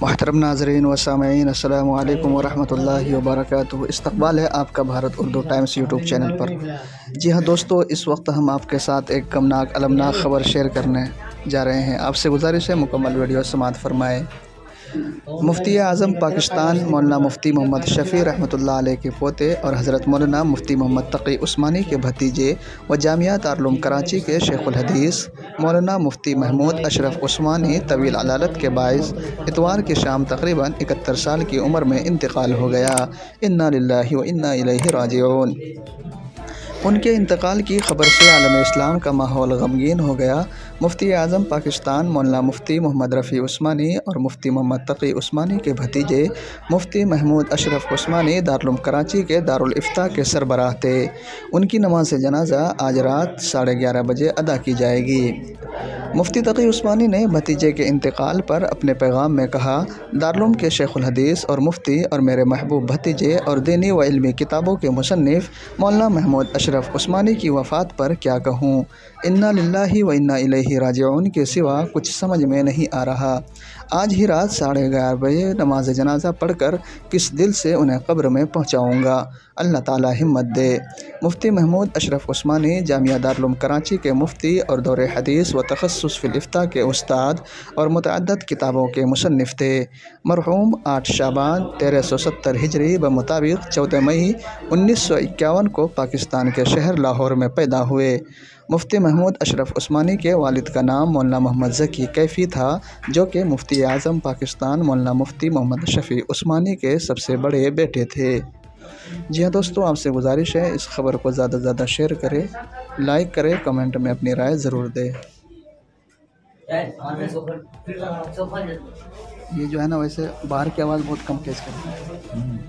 मोहतरम नाज़रीन व सामईन, अस्सलामु अलैकुम वरहमतुल्लाहि वबरकातुहू। इस्तक़बाल है आपका Bharat Urdu times YouTube channel पर। जी हाँ दोस्तों, इस वक्त हम आपके साथ एक गमनाक अलमनाक ख़बर शेयर करने जा रहे हैं। आपसे गुजारिश है मुकम्मल वीडियो समाअत फरमाएँ। मुफ्ती आज़म पाकिस्तान मौलाना मुफ्ती मोहम्मद शफ़ी रहमतुल्लाह अलैह के पोते और हज़रत मौलाना मुफ्ती मोहम्मद तक़ी उस्मानी के भतीजे व जामिया दारुल कराची के शेखुल हदीस मौलाना मुफ्ती महमूद अशरफ उस्मानी तवील अलालत के बाइस इतवार की शाम तकरीबन 71 साल की उम्र में इंतकाल हो गया। इन्ना लिल्लाहि व इन्ना इलैहि राजिऊन। उनके इंतकाल की ख़बर से आलम इस्लाम का माहौल गमगीन हो गया। मुफ्ती आज़म पाकिस्तान मौलाना मुफ्ती मोहम्मद रफ़ी उस्मानी और मुफ्ती मोहम्मद तक़ी उस्मानी के भतीजे मुफ्ती महमूद अशरफ उस्मानी दारुल कराची के दारुल इफ्ता के सरबराह थे। उनकी नमाज जनाजा आज रात 11:30 बजे अदा की जाएगी। मुफ्ती तक़ी उस्मानी ने भतीजे के इंतकाल पर अपने पैगाम में कहा, दारुल के शेखुल हदीस और मुफ्ती और मेरे महबूब भतीजे और दीनी व इल्मी किताबों के मुसन्निफ़ मौलाना महमूद अशरफ उस्मानी की वफ़ात पर क्या कहूँ। इन्ना लिल्लाहि व इन्ना इलैहि राजिऊन के सिवा कुछ समझ में नहीं आ रहा। आज ही रात 11:30 बजे नमाज जनाजा पढ़कर किस दिल से उन्हें कब्र में पहुँचाऊँगा। अल्लाह ताला हिम्मत दे। मुफ्ती महमूद अशरफ उस्मानी जामिया दारुल कराची के मुफ्ती और दौरे हदीस व तखस्सुस फिल इफ्ता के उस्ताद और मुतअद्दिद किताबों के मुसन्निफ़ थे। मरहूम 8 शाबान 1370 हिजरी बमुताबिक 14 मई 1951 को पाकिस्तान के शहर लाहौर में पैदा हुए। मुफ्ती महमूद अशरफ उस्मानी के वालिद का नाम मौलाना मोहम्मद ज़की कैफ़ी था, जो कि मुफ्ती आज़म पाकिस्तान मौलाना मुफ्ती मोहम्मद शफ़ी उस्मानी के सबसे बड़े बेटे थे। जी हाँ दोस्तों, आपसे गुजारिश है इस ख़बर को ज़्यादा से ज़्यादा शेयर करें, लाइक करें, कमेंट में अपनी राय ज़रूर दें। ये जो है ना, वैसे बाहर की आवाज़ बहुत कम तेज़ करती है।